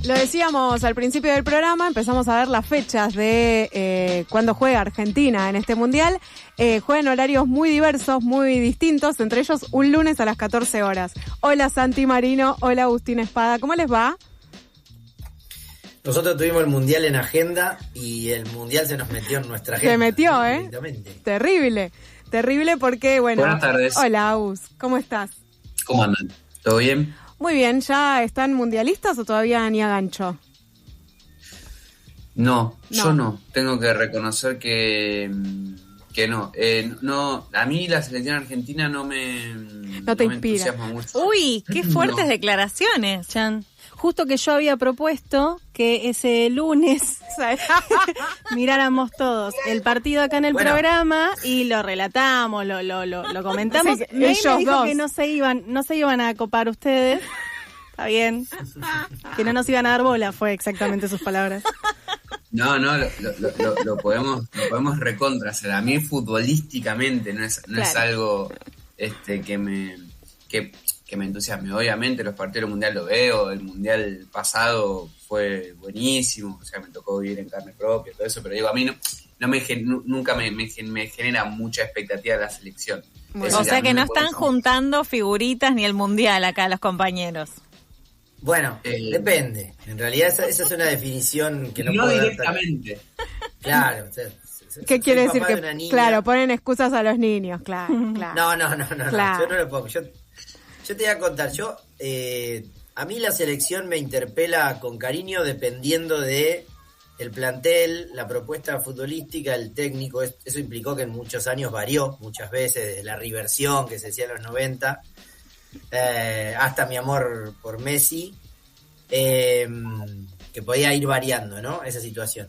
Lo decíamos al principio del programa, empezamos a ver las fechas de cuando juega Argentina en este Mundial. Juegan horarios muy diversos, muy distintos, entre ellos un lunes a las 14 horas. Hola Santi Marino, hola Agustín Espada, ¿cómo les va? Nosotros tuvimos el Mundial en agenda y el Mundial se nos metió en nuestra agenda. Se metió, ¿eh? Terrible, terrible porque, bueno... Buenas tardes. Hola, Agus, ¿cómo estás? ¿Cómo andan? ¿Todo bien? Muy bien, ¿ya están mundialistas o todavía ni a gancho? No, yo no. Tengo que reconocer que no. No. A mí la selección argentina no me inspira. Entusiasma mucho. Uy, qué fuertes declaraciones, Chan. Justo que yo había propuesto que ese lunes miráramos todos el partido acá en el programa y lo relatamos, lo comentamos. Sí, ellos me dijo dos. que no se iban a copar ustedes. Está bien. Que no nos iban a dar bola, fue exactamente sus palabras. No, lo podemos recontra hacer. A mí futbolísticamente no es algo que me entusiasme. Obviamente los partidos del Mundial lo veo, el Mundial pasado fue buenísimo, o sea, me tocó vivir en carne propia, todo eso, pero digo, a mí nunca me genera mucha expectativa la selección. O sea que no están juntando figuritas ni el Mundial acá los compañeros. Bueno, depende. En realidad esa es una definición que no No puedo directamente. Claro, o sea, ¿qué quiere decir? papá Que, de una niña. claro, ponen excusas a los niños, claro. No, Claro. yo no lo pongo. Yo te voy a contar, a mí la selección me interpela con cariño dependiendo de el plantel, la propuesta futbolística, el técnico. Eso implicó que en muchos años varió, muchas veces, desde la reversión que se hacía en los 90, hasta mi amor por Messi, que podía ir variando, ¿no? Esa situación.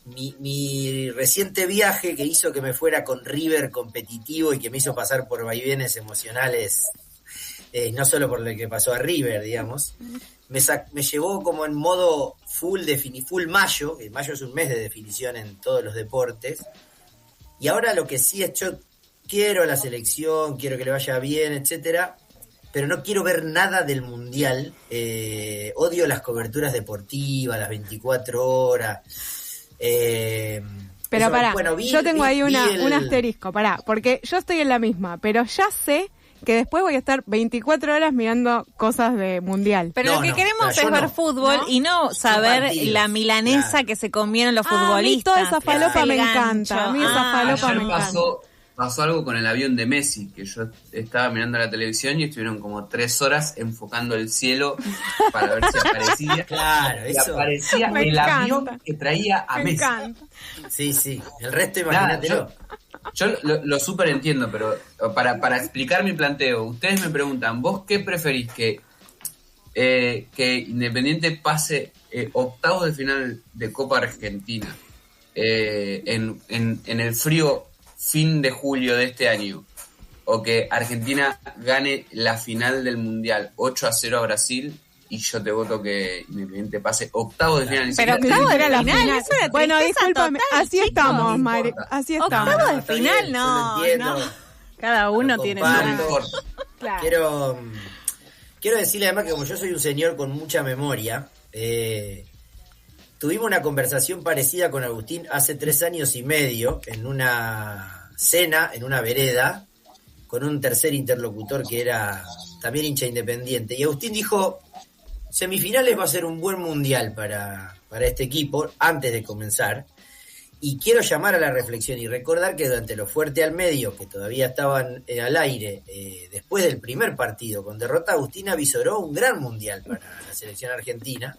Mi reciente viaje que hizo que me fuera con River competitivo y que me hizo pasar por vaivenes emocionales, no solo por lo que pasó a River, digamos, me llevó como en modo full mayo, que mayo es un mes de definición en todos los deportes, y ahora lo que sí es, yo quiero a la selección, quiero que le vaya bien, etcétera, pero no quiero ver nada del Mundial, odio las coberturas deportivas, las 24 horas, pero pará, bueno, yo tengo ahí un asterisco, pará, porque yo estoy en la misma, pero ya sé que después voy a estar 24 horas mirando cosas de Mundial. Pero lo que queremos es ver fútbol y no saber la milanesa que se comieron los futbolistas. A mí toda esa falopa me encanta. A mí esa falopa me encanta. Pasó algo con el avión de Messi, que yo estaba mirando la televisión y estuvieron como 3 horas enfocando el cielo para ver si aparecía. Claro, y eso. aparecía el avión que traía a Messi. Encanta. Sí, el resto imagínatelo. Yo lo súper entiendo, pero para explicar mi planteo, ustedes me preguntan, ¿vos qué preferís? Que Independiente pase octavos de final de Copa Argentina en el frío fin de julio de este año, o que Argentina gane la final del Mundial 8-0 a Brasil, y yo te voto que Independiente pase octavos de final. Pero octavos era la final. Eso era bueno, discúlpame, total, así chicos. estamos, No Mari, así estamos. Octavos de final, no. Cada uno tiene su... Claro. Quiero decirle además que como yo soy un señor con mucha memoria, tuvimos una conversación parecida con Agustín hace 3 años y medio en una cena, en una vereda, con un tercer interlocutor que era también hincha Independiente. Y Agustín dijo, semifinales va a ser un buen Mundial para este equipo, antes de comenzar. Y quiero llamar a la reflexión y recordar que durante lo fuerte al medio, que todavía estaban al aire, después del primer partido, con derrota, Agustín avisoró un gran Mundial para la selección argentina.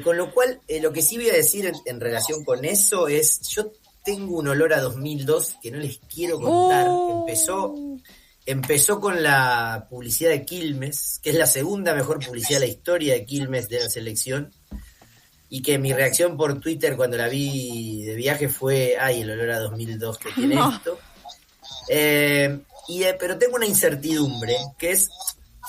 Con lo cual, lo que sí voy a decir en relación con eso es, yo tengo un olor a 2002 que no les quiero contar. Empezó con la publicidad de Quilmes, que es la segunda mejor publicidad de la historia de Quilmes de la selección, y que mi reacción por Twitter cuando la vi de viaje fue, ay, el olor a 2002 que tiene esto. Pero tengo una incertidumbre, que es,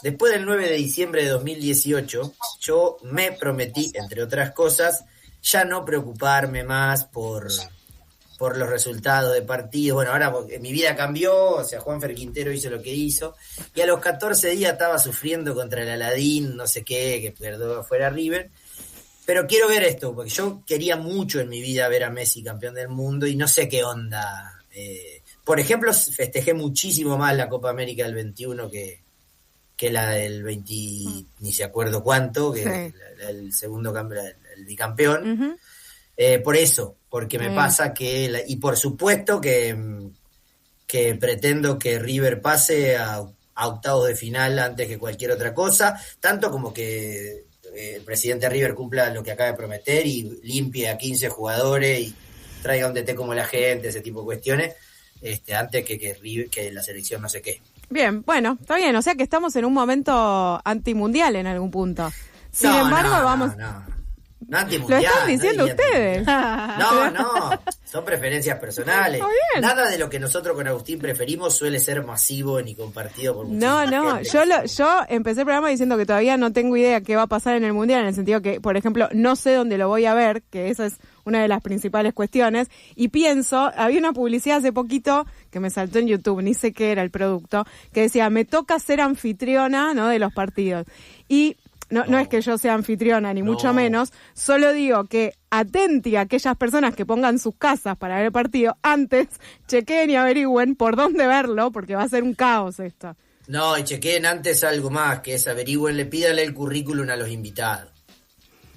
después del 9 de diciembre de 2018, yo me prometí, entre otras cosas, ya no preocuparme más por por los resultados de partidos. Bueno, ahora mi vida cambió, o sea, Juanfer Quintero hizo lo que hizo, y a los 14 días estaba sufriendo contra el Aladín, no sé qué, que perdió fuera River. Pero quiero ver esto, porque yo quería mucho en mi vida ver a Messi campeón del mundo, y no sé qué onda. Por ejemplo, festejé muchísimo más la Copa América del 21 que la del 20, ni se acuerdo cuánto, que sí. el segundo el bicampeón. Uh-huh. Por eso, porque me pasa que, y por supuesto que pretendo que River pase a octavos de final antes que cualquier otra cosa, tanto como que el presidente de River cumpla lo que acaba de prometer y limpie a 15 jugadores y traiga un DT como la gente, ese tipo de cuestiones, antes que la selección no sé qué. Bien, bueno, está bien, o sea que estamos en un momento antimundial en algún punto. Sin embargo, vamos... No antimundial. Lo están diciendo ustedes. No, son preferencias personales. Nada de lo que nosotros con Agustín preferimos suele ser masivo ni compartido por muchísima gente. Yo empecé el programa diciendo que todavía no tengo idea qué va a pasar en el Mundial, en el sentido que, por ejemplo, no sé dónde lo voy a ver, que esa es una de las principales cuestiones, y pienso, había una publicidad hace poquito que me saltó en YouTube, ni sé qué era el producto, que decía, me toca ser anfitriona, ¿no?, de los partidos. Y no es que yo sea anfitriona, ni mucho menos, solo digo que atenti a aquellas personas que pongan sus casas para ver el partido, antes chequeen y averigüen por dónde verlo, porque va a ser un caos esto. No, y chequeen antes algo más, que es averigüen, pídale el currículum a los invitados.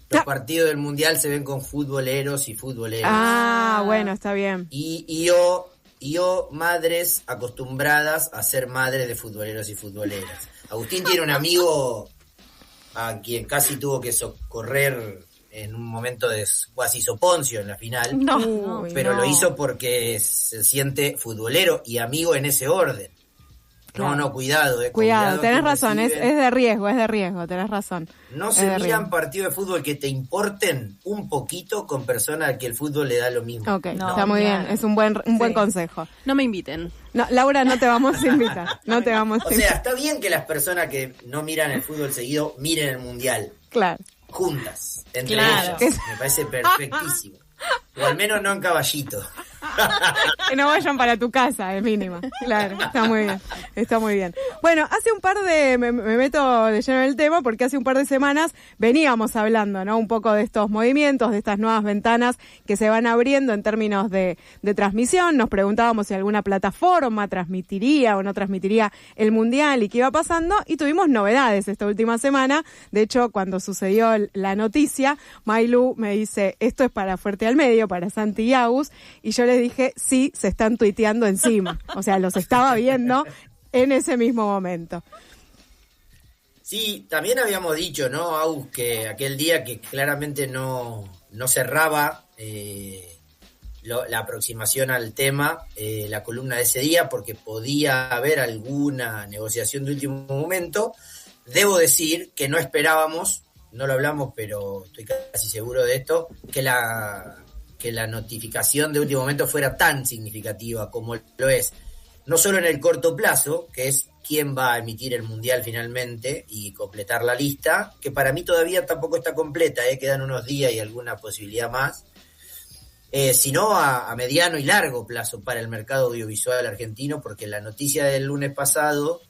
Los partidos del Mundial se ven con futboleros y futboleras. Ah, bueno, está bien. Y yo, madres acostumbradas a ser madres de futboleros y futboleras. Agustín tiene un amigo a quien casi tuvo que socorrer en un momento de cuasi soponcio en la final, pero lo hizo porque se siente futbolero y amigo en ese orden. Claro. Cuidado. Cuidado, tenés razón, es de riesgo, tenés razón. No se miran partidos de fútbol que te importen un poquito con personas a que el fútbol le da lo mismo. Ok, está muy bien, es un buen consejo. No me inviten. No, Laura, no te vamos a invitar, O sea, está bien que las personas que no miran el fútbol seguido miren el Mundial. Claro. Juntas, entre ellas. Me parece perfectísimo. O al menos no en caballito. Que no vayan para tu casa, de mínima. Claro, está muy bien. Bueno, hace un par de... Me meto de lleno en el tema porque hace un par de semanas veníamos hablando, ¿no?, un poco de estos movimientos, de estas nuevas ventanas que se van abriendo en términos de transmisión. Nos preguntábamos si alguna plataforma transmitiría o no transmitiría el Mundial y qué iba pasando. Y tuvimos novedades esta última semana. De hecho, cuando sucedió la noticia, Mailu me dice, esto es para Fuerte al Medio, para Santi y Agus, y yo le dije, sí, se están tuiteando encima. O sea, los estaba viendo en ese mismo momento. Sí, también habíamos dicho, ¿no, Agus, que aquel día que claramente no cerraba la aproximación al tema, la columna de ese día, porque podía haber alguna negociación de último momento. Debo decir que no esperábamos, no lo hablamos, pero estoy casi seguro de esto, que la notificación de último momento fuera tan significativa como lo es, no solo en el corto plazo, que es quién va a emitir el Mundial finalmente y completar la lista, que para mí todavía tampoco está completa, quedan unos días y alguna posibilidad más, sino a mediano y largo plazo para el mercado audiovisual argentino, porque la noticia del lunes pasado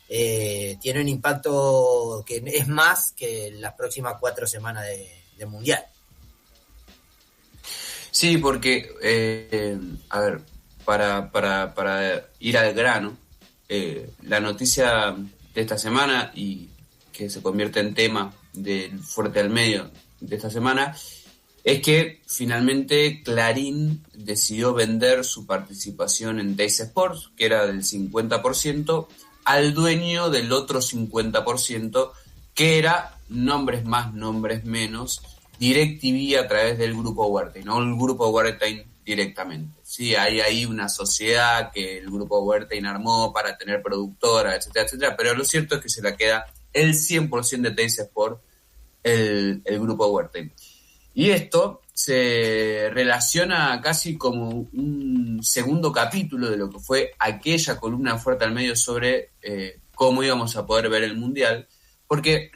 tiene un impacto que es más que las próximas 4 semanas de Mundial. Sí, porque, a ver, para ir al grano, la noticia de esta semana y que se convierte en tema del Fuerte al Medio de esta semana es que finalmente Clarín decidió vender su participación en Teis Sports, que era del 50%, al dueño del otro 50%, que era, nombres más, nombres menos, DirecTV a través del Grupo Wertheim, no el Grupo Wertheim directamente. Sí, hay ahí una sociedad que el Grupo Wertheim armó para tener productora, etcétera, etcétera, pero lo cierto es que se la queda el 100% de Teis Sport, el Grupo Wertheim. Y esto se relaciona casi como un segundo capítulo de lo que fue aquella columna Fuerte al Medio sobre cómo íbamos a poder ver el Mundial, porque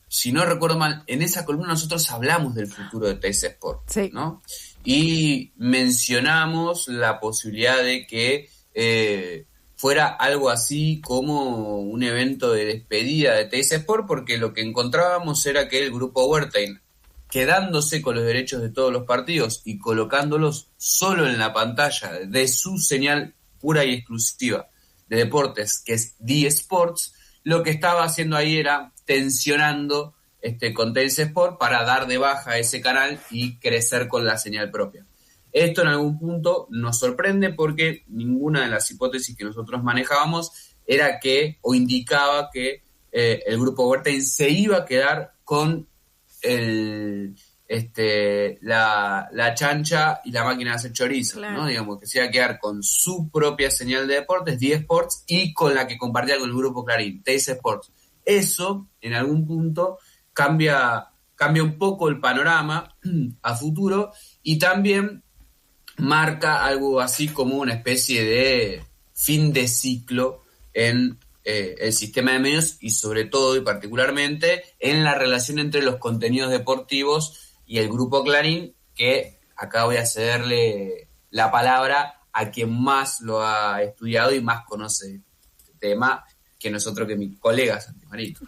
si no recuerdo mal, en esa columna nosotros hablamos del futuro de Teis Sport, sí, ¿no? y mencionamos la posibilidad de que fuera algo así como un evento de despedida de Teis Sport, porque lo que encontrábamos era que el grupo Wertheim, quedándose con los derechos de todos los partidos y colocándolos solo en la pantalla de su señal pura y exclusiva de deportes, que es D-Sports, lo que estaba haciendo ahí era tensionando con Teis Sport para dar de baja ese canal y crecer con la señal propia. Esto en algún punto nos sorprende porque ninguna de las hipótesis que nosotros manejábamos era que, o indicaba que el grupo Wertheim se iba a quedar con la chancha y la máquina de hacer chorizo, claro, ¿no? Digamos que se iba a quedar con su propia señal de deportes, D-Sports, y con la que compartía con el grupo Clarín, Teis Sports. Eso, en algún punto, cambia un poco el panorama a futuro y también marca algo así como una especie de fin de ciclo en el sistema de medios y sobre todo y particularmente en la relación entre los contenidos deportivos y el grupo Clarín, que acá voy a cederle la palabra a quien más lo ha estudiado y más conoce este tema que nosotros, que mi colega Santi Marito.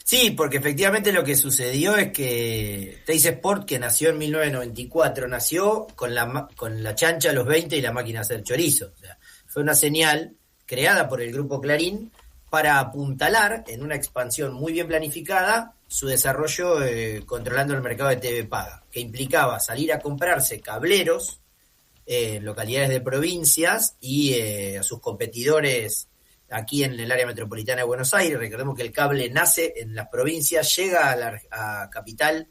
Sí, porque efectivamente lo que sucedió es que Teis Sport, que nació en 1994, nació con la chancha a los 20 y la máquina a hacer chorizo. O sea, fue una señal creada por el grupo Clarín para apuntalar en una expansión muy bien planificada su desarrollo controlando el mercado de TV paga, que implicaba salir a comprarse cableros en localidades de provincias y a sus competidores aquí en el área metropolitana de Buenos Aires. Recordemos que el cable nace en las provincias, llega a capital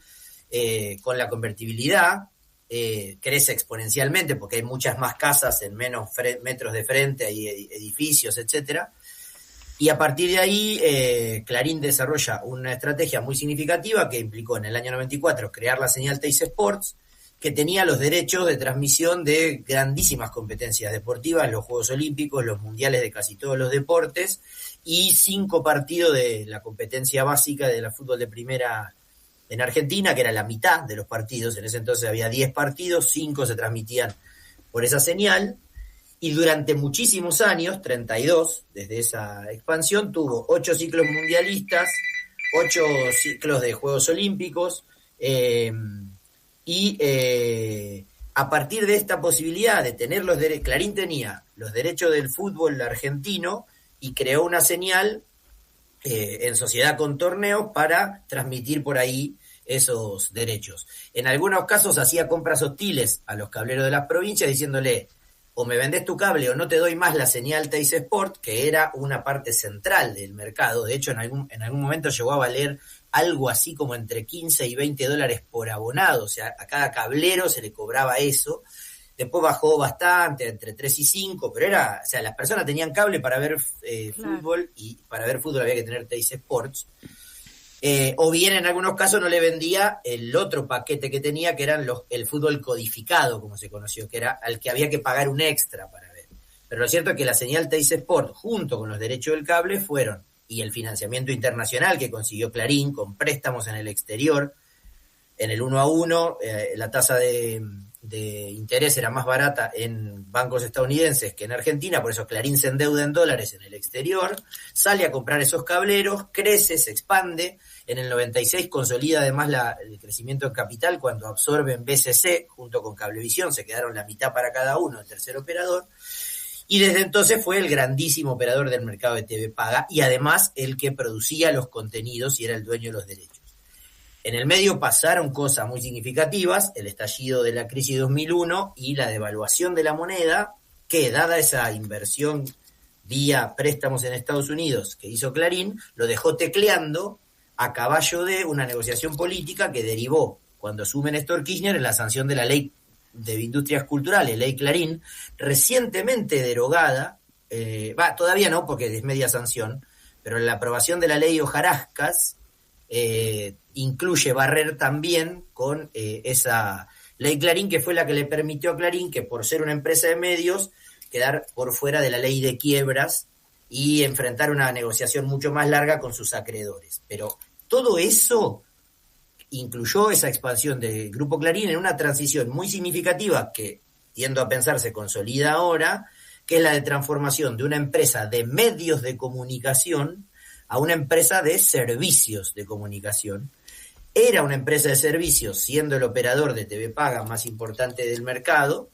con la convertibilidad, crece exponencialmente porque hay muchas más casas en menos metros de frente, hay edificios, etcétera. Y a partir de ahí, Clarín desarrolla una estrategia muy significativa que implicó en el año 94 crear la señal Teis Sports, que tenía los derechos de transmisión de grandísimas competencias deportivas, los Juegos Olímpicos, los mundiales de casi todos los deportes, y 5 partidos de la competencia básica de la fútbol de primera en Argentina, que era la mitad de los partidos. En ese entonces había 10 partidos, 5 se transmitían por esa señal, y durante muchísimos años, 32, desde esa expansión, tuvo 8 ciclos mundialistas, 8 ciclos de Juegos Olímpicos, y a partir de esta posibilidad de tener los derechos, Clarín tenía los derechos del fútbol argentino y creó una señal en sociedad con torneos para transmitir por ahí esos derechos. En algunos casos hacía compras hostiles a los cableros de las provincias diciéndole: o me vendés tu cable o no te doy más la señal Teis Sport, que era una parte central del mercado. De hecho, en algún momento llegó a valer algo así como entre 15 y 20 dólares por abonado. O sea, a cada cablero se le cobraba eso. Después bajó bastante, entre 3 y 5, pero era, o sea, las personas tenían cable para ver fútbol, y para ver fútbol había que tener Teis Sports. O bien en algunos casos no le vendía el otro paquete que tenía, que eran el fútbol codificado, como se conoció, que era al que había que pagar un extra para ver. Pero lo cierto es que la señal Teis Sport, junto con los derechos del cable, fueron, y el financiamiento internacional que consiguió Clarín con préstamos en el exterior, en el 1 a 1, la tasa de interés era más barata en bancos estadounidenses que en Argentina, por eso Clarín se endeuda en dólares en el exterior, sale a comprar esos cableros, crece, se expande, en el 96 consolida además el crecimiento en capital cuando absorben BCC junto con Cablevisión, se quedaron la mitad para cada uno, el tercer operador, y desde entonces fue el grandísimo operador del mercado de TV paga y además el que producía los contenidos y era el dueño de los derechos. En el medio pasaron cosas muy significativas, el estallido de la crisis 2001 y la devaluación de la moneda, que dada esa inversión vía préstamos en Estados Unidos que hizo Clarín, lo dejó tecleando a caballo de una negociación política que derivó, cuando asume Néstor Kirchner, en la sanción de la ley de industrias culturales, ley Clarín, recientemente derogada, todavía no porque es media sanción, pero la aprobación de la ley Hojarascas incluye barrer también con esa ley Clarín, que fue la que le permitió a Clarín, que por ser una empresa de medios, quedar por fuera de la ley de quiebras y enfrentar una negociación mucho más larga con sus acreedores. Pero todo eso incluyó esa expansión del Grupo Clarín en una transición muy significativa que, tiendo a pensar, se consolida ahora, que es la de transformación de una empresa de medios de comunicación a una empresa de servicios de comunicación. Era una empresa de servicios, siendo el operador de TV paga más importante del mercado,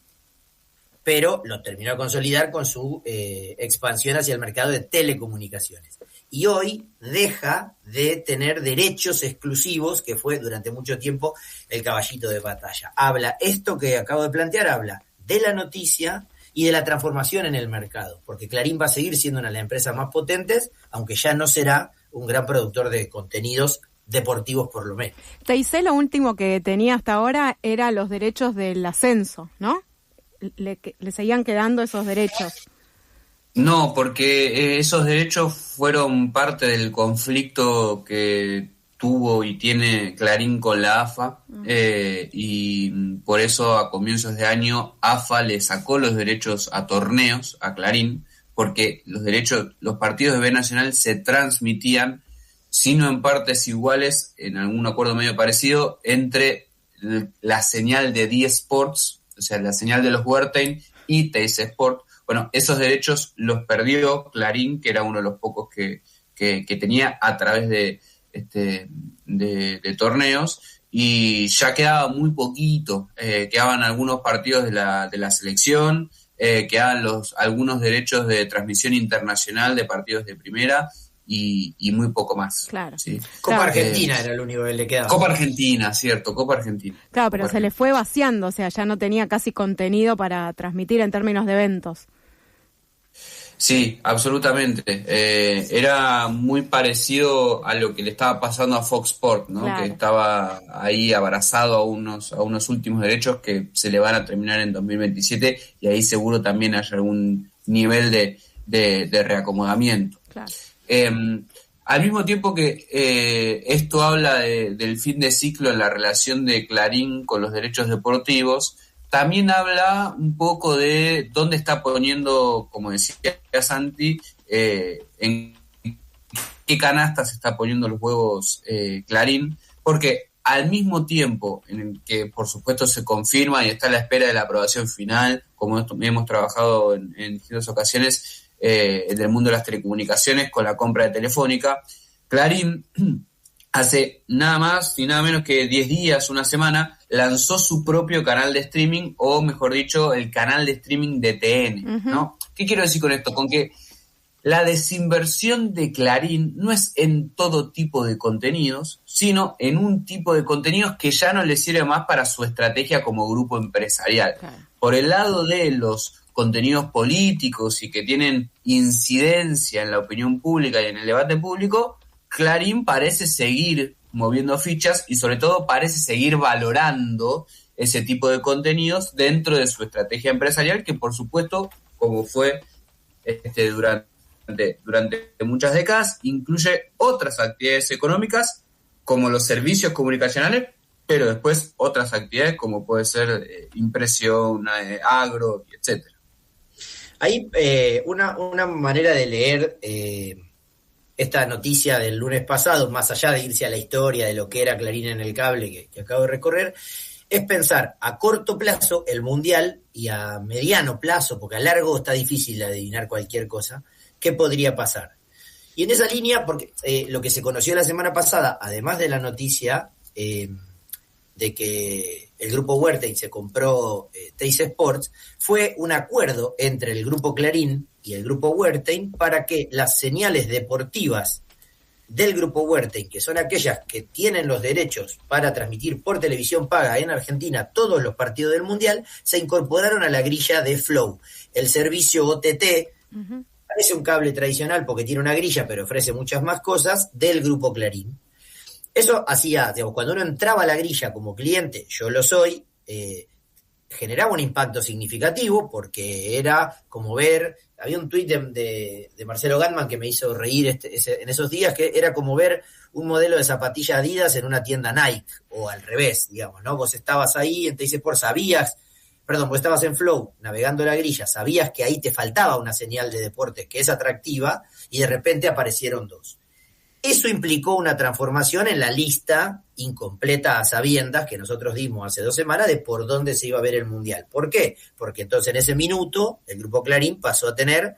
pero lo terminó de consolidar con su expansión hacia el mercado de telecomunicaciones. Y hoy deja de tener derechos exclusivos, que fue durante mucho tiempo el caballito de batalla. Habla, esto que acabo de plantear, habla de la noticia y de la transformación en el mercado, porque Clarín va a seguir siendo una de las empresas más potentes, aunque ya no será un gran productor de contenidos deportivos por lo menos. TIC lo último que tenía hasta ahora era los derechos del ascenso, ¿no? Le seguían quedando esos derechos. No, porque esos derechos fueron parte del conflicto que tuvo y tiene Clarín con la AFA, y por eso a comienzos de año AFA le sacó los derechos a torneos a Clarín, porque los partidos de B Nacional se transmitían, sino en partes iguales, en algún acuerdo medio parecido, entre la señal de D Sports, o sea, la señal de los Wertheim, y TIC Sport. Bueno, esos derechos los perdió Clarín, que era uno de los pocos que tenía a través de torneos, y ya quedaba muy poquito, quedaban algunos partidos de la selección, quedaban algunos derechos de transmisión internacional de partidos de primera, y muy poco más. Claro. ¿sí? Copa Argentina era el único que le quedaba. Copa Argentina, cierto, Copa Argentina. Claro, pero se le fue vaciando, o sea, ya no tenía casi contenido para transmitir en términos de eventos. Sí, absolutamente. Era muy parecido a lo que le estaba pasando a Fox Sports, ¿no? Claro. Que estaba ahí abrazado a unos últimos derechos que se le van a terminar en 2027, y ahí seguro también hay algún nivel de reacomodamiento. Claro. Al mismo tiempo que esto habla del fin de ciclo en la relación de Clarín con los derechos deportivos, también habla un poco de dónde está poniendo, como decía Santi, en qué canasta se está poniendo los huevos Clarín, porque al mismo tiempo en el que por supuesto se confirma y está a la espera de la aprobación final, como hemos trabajado en distintas ocasiones, en el mundo de las telecomunicaciones con la compra de Telefónica, Clarín hace nada más y nada menos que 10 días, una semana, lanzó su propio canal de streaming, o mejor dicho, el canal de streaming de TN, ¿no? ¿Qué quiero decir con esto? Con que la desinversión de Clarín no es en todo tipo de contenidos, sino en un tipo de contenidos que ya no le sirve más para su estrategia como grupo empresarial. Claro. Por el lado de los contenidos políticos y que tienen incidencia en la opinión pública y en el debate público, Clarín parece seguir moviendo fichas y sobre todo parece seguir valorando ese tipo de contenidos dentro de su estrategia empresarial, que por supuesto, como fue durante muchas décadas, incluye otras actividades económicas como los servicios comunicacionales, pero después otras actividades como puede ser impresión, agro, etcétera. Hay una manera de leer esta noticia del lunes pasado, más allá de irse a la historia de lo que era Clarín en el cable que acabo de recorrer, es pensar a corto plazo el Mundial y a mediano plazo, porque a largo está difícil adivinar cualquier cosa, qué podría pasar. Y en esa línea, porque lo que se conoció la semana pasada, además de la noticia de que el grupo Wertheim se compró TIC Sports, fue un acuerdo entre el grupo Clarín y el grupo Wertheim para que las señales deportivas del grupo Wertheim, que son aquellas que tienen los derechos para transmitir por televisión paga en Argentina todos los partidos del Mundial, se incorporaron a la grilla de Flow, el servicio OTT. Parece un cable tradicional porque tiene una grilla, pero ofrece muchas más cosas, del grupo Clarín. Eso hacía, digamos, cuando uno entraba a la grilla como cliente, yo lo soy, generaba un impacto significativo porque era como ver, había un tuit de Marcelo Gatman que me hizo reír en esos días, que era como ver un modelo de zapatilla Adidas en una tienda Nike, o al revés, digamos, ¿no? Vos estabas ahí en TIC Sport, vos estabas en Flow navegando la grilla, sabías que ahí te faltaba una señal de deportes que es atractiva y de repente aparecieron dos. Eso implicó una transformación en la lista incompleta a sabiendas que nosotros dimos hace 2 semanas de por dónde se iba a ver el Mundial. ¿Por qué? Porque entonces en ese minuto el Grupo Clarín pasó a tener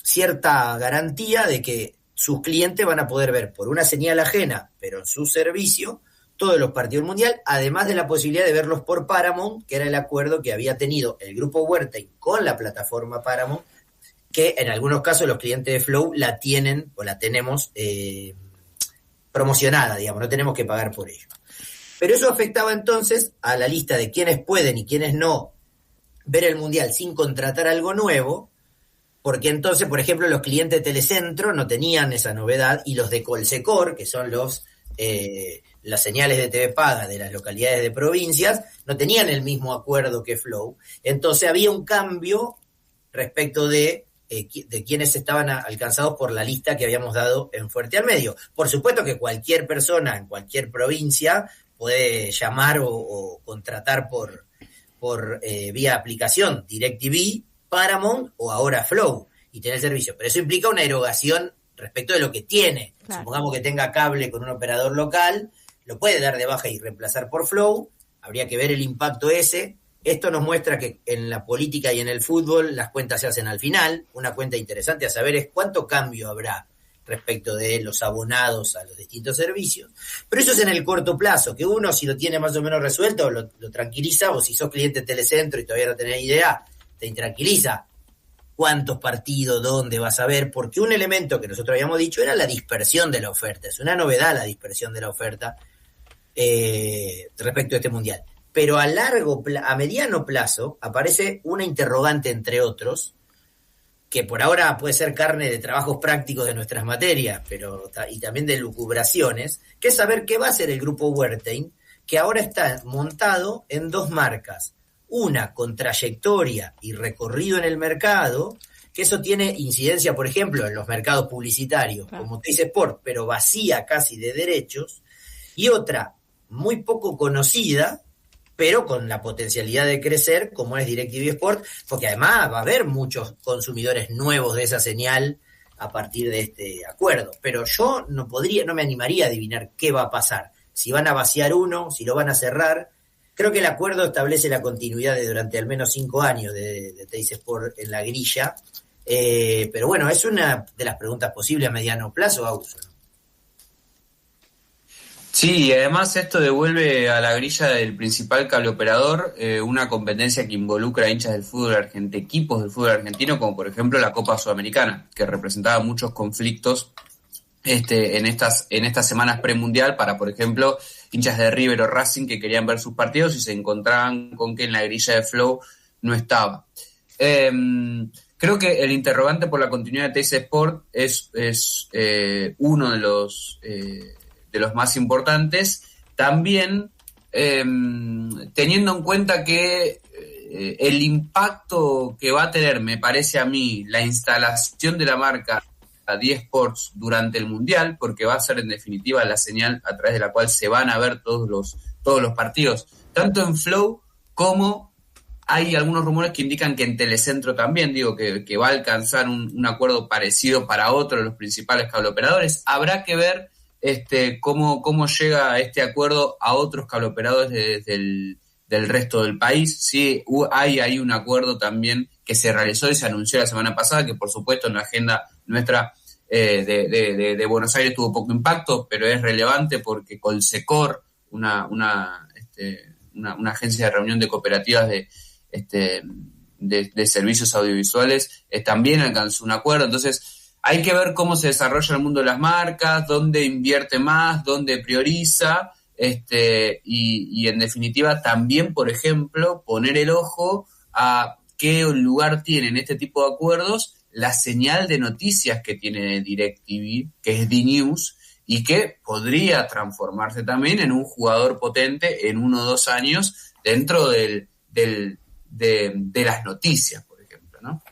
cierta garantía de que sus clientes van a poder ver por una señal ajena, pero en su servicio, todos los partidos del Mundial, además de la posibilidad de verlos por Paramount, que era el acuerdo que había tenido el Grupo Wertheim con la plataforma Paramount, que en algunos casos los clientes de Flow la tienen o la tenemos promocionada, digamos, no tenemos que pagar por ello. Pero eso afectaba entonces a la lista de quienes pueden y quienes no ver el Mundial sin contratar algo nuevo, porque entonces, por ejemplo, los clientes de Telecentro no tenían esa novedad y los de Colsecor, que son las señales de TV paga de las localidades de provincias, no tenían el mismo acuerdo que Flow. Entonces había un cambio respecto de quienes estaban alcanzados por la lista que habíamos dado en Fuerte al Medio. Por supuesto que cualquier persona en cualquier provincia puede llamar o contratar por vía aplicación DirecTV, Paramount o ahora Flow y tener servicio. Pero eso implica una erogación respecto de lo que tiene. Claro. Supongamos que tenga cable con un operador local, lo puede dar de baja y reemplazar por Flow, habría que ver el impacto ese. Esto nos muestra que en la política y en el fútbol las cuentas se hacen al final. Una cuenta interesante a saber es cuánto cambio habrá respecto de los abonados a los distintos servicios. Pero eso es en el corto plazo, que uno si lo tiene más o menos resuelto lo tranquiliza, o si sos cliente de Telecentro y todavía no tenés idea, te intranquiliza cuántos partidos, dónde vas a ver, porque un elemento que nosotros habíamos dicho era la dispersión de la oferta. Es una novedad la dispersión de la oferta respecto a este Mundial. Pero a mediano plazo aparece una interrogante, entre otros, que por ahora puede ser carne de trabajos prácticos de nuestras materias, y también de lucubraciones, que es saber qué va a hacer el Grupo Wertheim, que ahora está montado en 2 marcas. Una con trayectoria y recorrido en el mercado, que eso tiene incidencia, por ejemplo, en los mercados publicitarios, como Teis Sport, pero vacía casi de derechos, y otra muy poco conocida, pero con la potencialidad de crecer, como es DirecTV Sport, porque además va a haber muchos consumidores nuevos de esa señal a partir de este acuerdo. Pero yo no me animaría a adivinar qué va a pasar, si van a vaciar uno, si lo van a cerrar. Creo que el acuerdo establece la continuidad de durante al menos 5 años de Teis Sport en la grilla, pero bueno, es una de las preguntas posibles a mediano plazo, Augusto, ¿no? Sí, y además esto devuelve a la grilla del principal cable operador una competencia que involucra a hinchas del fútbol argentino, equipos del fútbol argentino, como por ejemplo la Copa Sudamericana, que representaba muchos conflictos en estas semanas premundial para, por ejemplo, hinchas de River o Racing que querían ver sus partidos y se encontraban con que en la grilla de Flow no estaba. Creo que el interrogante por la continuidad de Teis Sport es uno de los más importantes, también teniendo en cuenta que el impacto que va a tener, me parece a mí, la instalación de la marca D-Sports durante el Mundial, porque va a ser en definitiva la señal a través de la cual se van a ver todos los partidos, tanto en Flow como hay algunos rumores que indican que en Telecentro también, que va a alcanzar un acuerdo parecido para otro de los principales cableoperadores. Habrá que ver cómo llega este acuerdo a otros cableoperadores del resto del país. Sí, hay ahí un acuerdo también que se realizó y se anunció la semana pasada, que por supuesto en la agenda nuestra de Buenos Aires tuvo poco impacto, pero es relevante porque Colsecor, una agencia de reunión de cooperativas de servicios audiovisuales, también alcanzó un acuerdo. Entonces hay que ver cómo se desarrolla el mundo de las marcas, dónde invierte más, dónde prioriza, y en definitiva también, por ejemplo, poner el ojo a qué lugar tienen este tipo de acuerdos la señal de noticias que tiene DirecTV, que es D-News, y que podría transformarse también en un jugador potente en 1 o 2 años dentro de las noticias, por ejemplo, ¿no?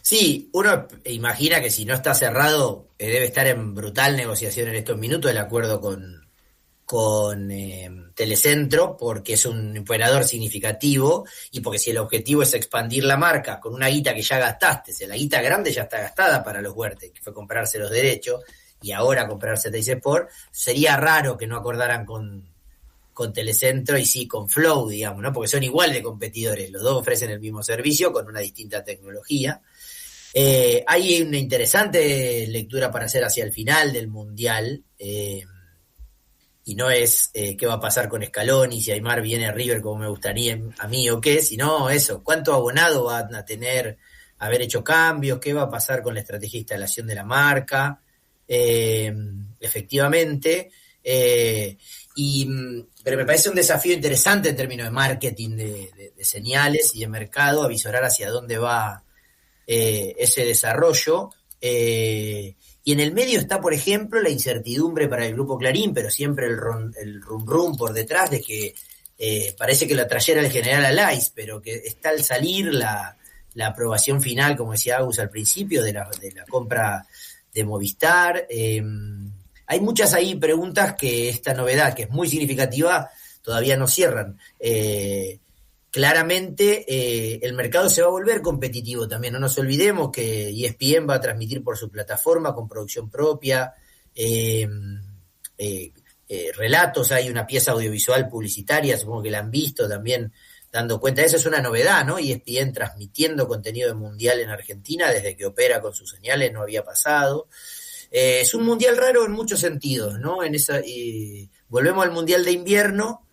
Sí, uno imagina que si no está cerrado, debe estar en brutal negociación en estos minutos el acuerdo con Telecentro, porque es un operador significativo y porque si el objetivo es expandir la marca con una guita que ya gastaste, si la guita grande ya está gastada para los Wertheim, que fue comprarse los derechos, y ahora comprar Teis Sport, sería raro que no acordaran con Telecentro y sí con Flow, digamos, ¿no? Porque son igual de competidores, los dos ofrecen el mismo servicio con una distinta tecnología. Hay una interesante lectura para hacer hacia el final del Mundial, y no es qué va a pasar con Scaloni, si Aimar viene a River como me gustaría a mí o qué, sino eso, cuánto abonado van a tener, haber hecho cambios, qué va a pasar con la estrategia de instalación de la marca, efectivamente, pero me parece un desafío interesante en términos de marketing, de señales y de mercado, avisorar hacia dónde va ese desarrollo. Y en el medio está, por ejemplo, la incertidumbre para el Grupo Clarín, pero siempre el rum por detrás de que parece que la trayera el general Alais, pero que está al salir la aprobación final, como decía Agus al principio, de la compra de Movistar. Hay muchas ahí preguntas que esta novedad, que es muy significativa, todavía no cierran. Claramente el mercado se va a volver competitivo también, no nos olvidemos que ESPN va a transmitir por su plataforma con producción propia, relatos, hay una pieza audiovisual publicitaria, supongo que la han visto también, dando cuenta, eso es una novedad, ¿no? ESPN transmitiendo contenido de Mundial en Argentina, desde que opera con sus señales no había pasado. Es un Mundial raro en muchos sentidos, ¿no? Volvemos al Mundial de invierno.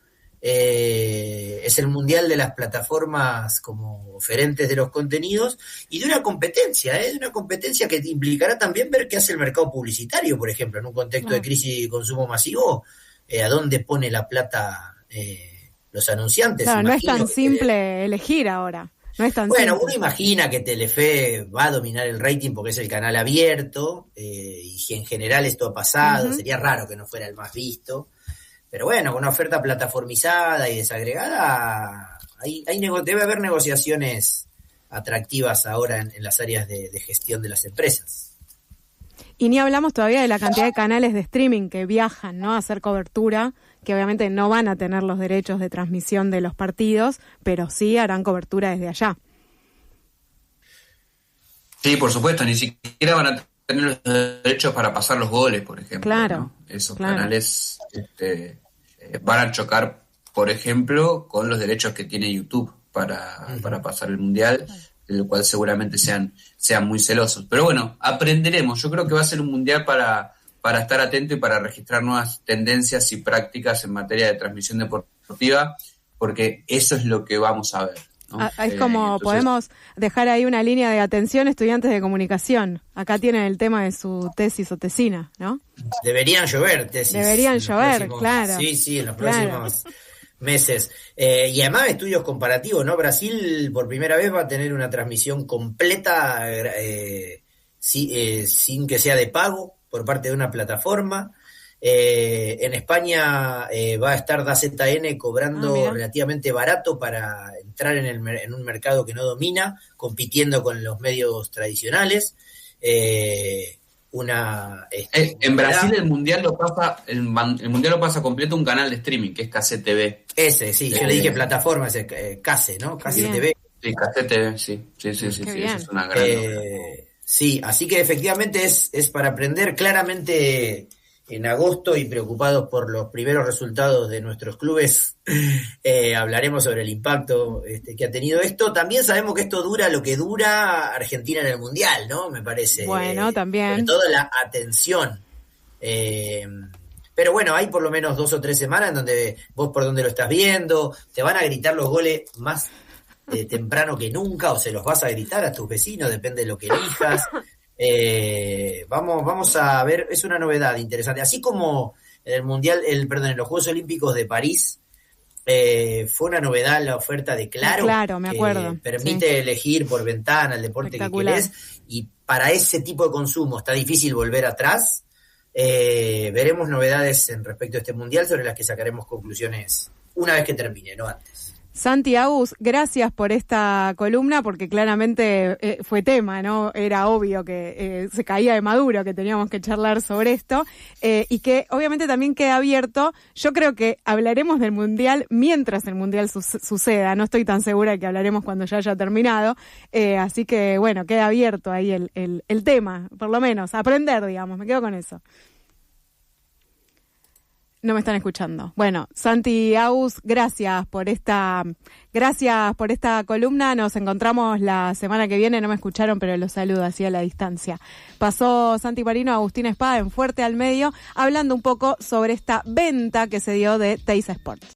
Es el Mundial de las plataformas como oferentes de los contenidos y de una competencia, de una competencia que implicará también ver qué hace el mercado publicitario, por ejemplo, en un contexto de crisis y consumo masivo, a dónde pone la plata los anunciantes. Claro, no es tan simple elegir ahora. No es tan bueno, simple. Uno imagina que Telefe va a dominar el rating porque es el canal abierto, y si en general esto ha pasado, sería raro que no fuera el más visto. Pero bueno, con una oferta plataformizada y desagregada, debe haber negociaciones atractivas ahora en las áreas de gestión de las empresas. Y ni hablamos todavía de la cantidad de canales de streaming que viajan, ¿no?, a hacer cobertura, que obviamente no van a tener los derechos de transmisión de los partidos, pero sí harán cobertura desde allá. Sí, por supuesto, ni siquiera van a tener los derechos para pasar los goles, por ejemplo. Claro. ¿No? Esos canales van a chocar, por ejemplo, con los derechos que tiene YouTube para pasar el Mundial, de lo cual seguramente sean muy celosos. Pero bueno, aprenderemos. Yo creo que va a ser un Mundial para estar atento y para registrar nuevas tendencias y prácticas en materia de transmisión deportiva, porque eso es lo que vamos a ver, ¿no? Es como podemos dejar ahí una línea de atención, estudiantes de comunicación. Acá tienen el tema de su tesis o tesina, ¿no? Deberían llover tesis. Deberían llover, claro. Sí, en los próximos meses. Y además estudios comparativos, ¿no? Brasil por primera vez va a tener una transmisión completa sin que sea de pago por parte de una plataforma. En España va a estar DAZN cobrando relativamente barato para entrar en un mercado que no domina, compitiendo con los medios tradicionales. En Brasil el mundial lo pasa completo un canal de streaming que es Case TV. Ese, sí, yo le dije plataforma, ese Case, ¿no? Case TV. Sí, Case TV, sí, eso es una gran sí, así que efectivamente es para aprender. Claramente en agosto, y preocupados por los primeros resultados de nuestros clubes, hablaremos sobre el impacto que ha tenido esto. También sabemos que esto dura lo que dura Argentina en el Mundial, ¿no? Me parece. Bueno, también. Sobre todo la atención. Pero bueno, hay por lo menos 2 o 3 semanas en donde vos por donde lo estás viendo, te van a gritar los goles más temprano que nunca, o se los vas a gritar a tus vecinos, depende de lo que elijas. Vamos a ver, es una novedad interesante. Así como en el Mundial, en los Juegos Olímpicos de París, fue una novedad la oferta de Claro, me acuerdo. Que permite elegir por ventana el deporte que querés, y para ese tipo de consumo está difícil volver atrás. Veremos novedades en respecto a este Mundial sobre las que sacaremos conclusiones una vez que termine, no antes. Santi Agus, gracias por esta columna, porque claramente fue tema, ¿no? Era obvio que se caía de Maduro, que teníamos que charlar sobre esto, y que obviamente también queda abierto. Yo creo que hablaremos del Mundial mientras el Mundial suceda, no estoy tan segura de que hablaremos cuando ya haya terminado, así que bueno, queda abierto ahí el tema, por lo menos, aprender, digamos, me quedo con eso. No me están escuchando. Bueno, Santi Agus, gracias por esta columna. Nos encontramos la semana que viene. No me escucharon, pero los saludo así a la distancia. Pasó Santi Marino, Agustín Espada en Fuerte al Medio, hablando un poco sobre esta venta que se dio de Teis Sports.